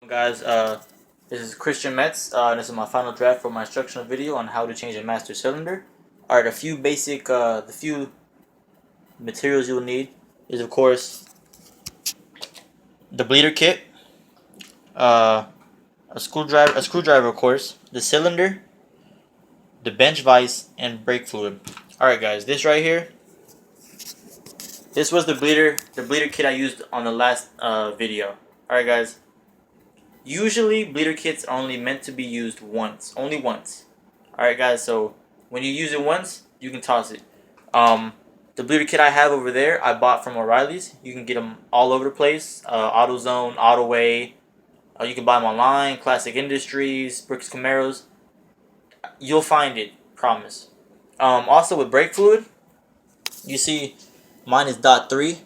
Guys, this is Christian Metz. This is my final draft for my instructional video on how to change a master cylinder. Alright, a few basic, the few materials you'll need is of course the bleeder kit, uh, a screwdriver of course, the cylinder, the bench vise, and brake fluid. Alright guys, this right here, this was the bleeder kit I used on the last video. Alright guys, usually bleeder kits are only meant to be used once, only once. Alright guys, so when you use it once, you can toss it. The bleeder kit I have over there, I bought from O'Reilly's. You can get them all over the place. AutoZone, AutoWay. You can buy them online. Classic Industries, Bricks Camaros. You'll find it, promise. Also with brake fluid, you see mine is dot .3.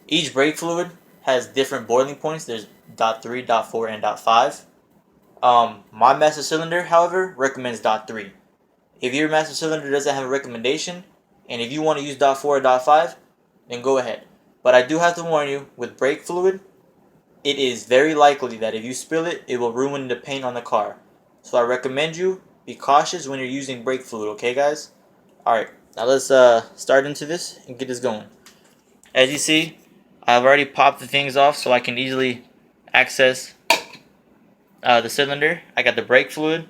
Each brake fluid has different boiling points. There's dot .3, dot .4, and dot .5. My master cylinder, however, recommends dot .3. If your master cylinder doesn't have a recommendation, and if you want to use dot .4 or dot .5, then go ahead. But I do have to warn you, with brake fluid, it is very likely that if you spill it, it will ruin the paint on the car. So I recommend you be cautious when you're using brake fluid, okay guys? Alright, now let's start into this and get this going. As you see, I've already popped the things off so I can easily access the cylinder. I got the brake fluid,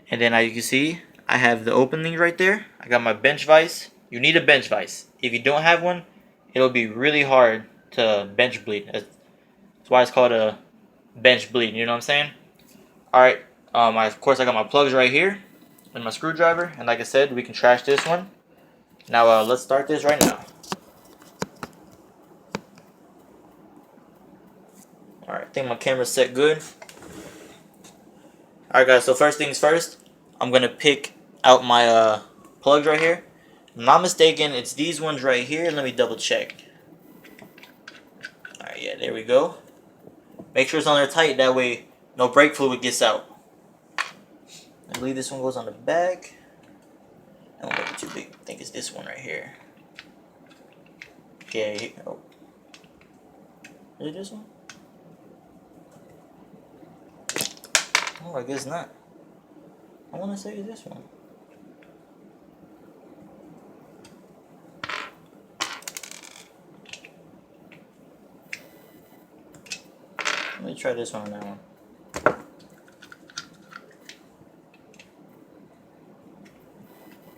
and then as you can see, I have the opening right there. I got my bench vise. You need a bench vise. If you don't have one, it'll be really hard to bench bleed. That's why it's called a bench bleed. You know what I'm saying? Alright, of course I got my plugs right here and my screwdriver. And like I said, we can trash this one. Now let's start this right now. Alright, I think my camera's set good. Alright guys, so first things first, I'm going to pick out my plugs right here. If I'm not mistaken, it's these ones right here. Let me double check. Alright, yeah, there we go. Make sure it's on there tight, that way no brake fluid gets out. I believe this one goes on the back. That won't make it too big. I think it's this one right here. Okay, oh. Is it this one? Oh, I guess not. I want to say it's this one. Let me try this one on that one.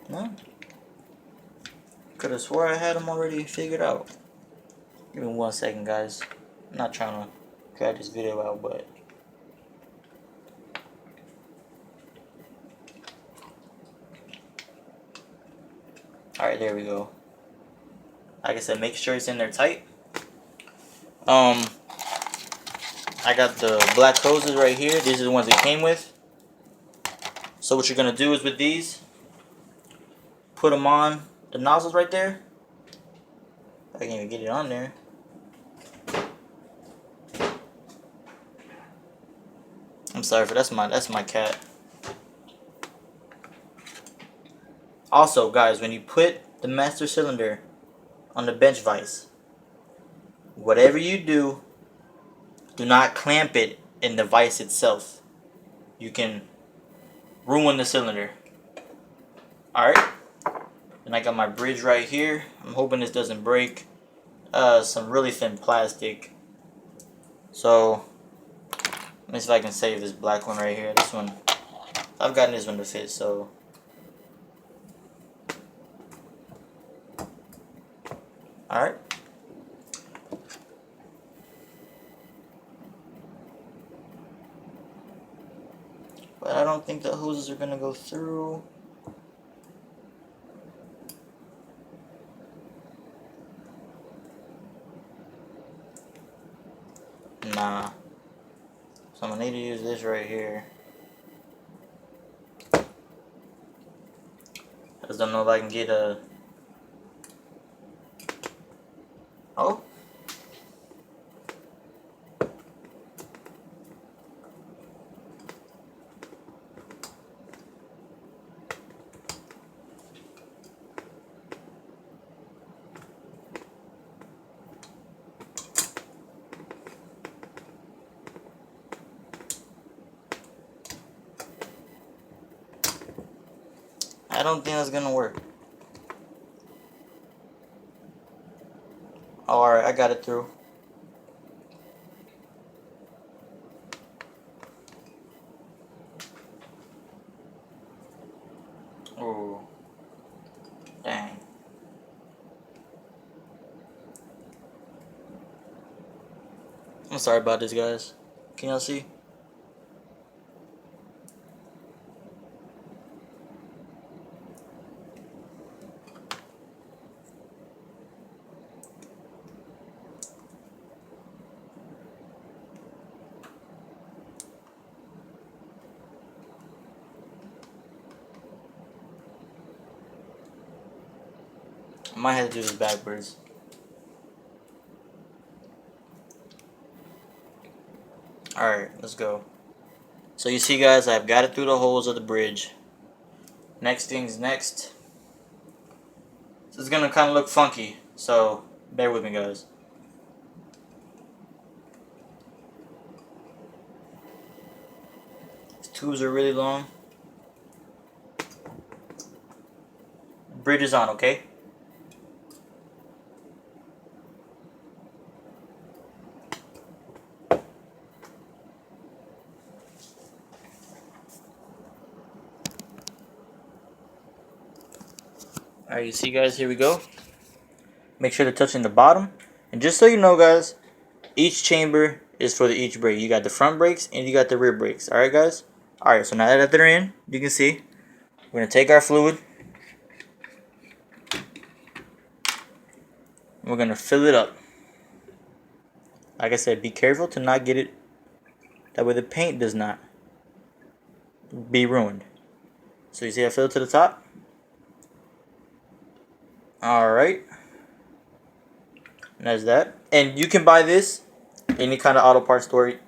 No? Could have swore I had them already figured out. Give me 1 second, guys. I'm not trying to drag this video out, but... Alright, there we go. Like I said, make sure it's in there tight. I got the black hoses right here. These are the ones it came with. So what you're going to do is with these, put them on the nozzles right there. I can't even get it on there. I'm sorry for that's my cat. Also, guys, when you put the master cylinder on the bench vise, whatever you do, do not clamp it in the vise itself. You can ruin the cylinder. Alright. Then I got my bridge right here. I'm hoping this doesn't break. Some really thin plastic. So, let me see if I can save this black one right here. This one, I've gotten this one to fit, so. Alright. But I don't think the hoses are going to go through. Nah. So I'm going to need to use this right here. I just don't know if I can get a... Oh. don't think that's gonna work. Oh, alright, I got it through. Oh, dang. I'm sorry about this, guys. Can y'all see? I might have to do this backwards. Alright, let's go. So you see, guys, I've got it through the holes of the bridge. Next thing's next. This is gonna kind of look funky, so bear with me, guys. These tubes are really long. Bridge is on, okay? Alright, you see, guys, here we go. Make sure they're touching the bottom. And just so you know, guys, each chamber is for each brake. You got the front brakes and you got the rear brakes. Alright, guys? Alright, so now that they're in, you can see, we're going to take our fluid. We're going to fill it up. Like I said, be careful to not get it. That way the paint does not be ruined. So you see I fill it to the top? Alright. And that's that. And you can buy this any kind of auto parts store.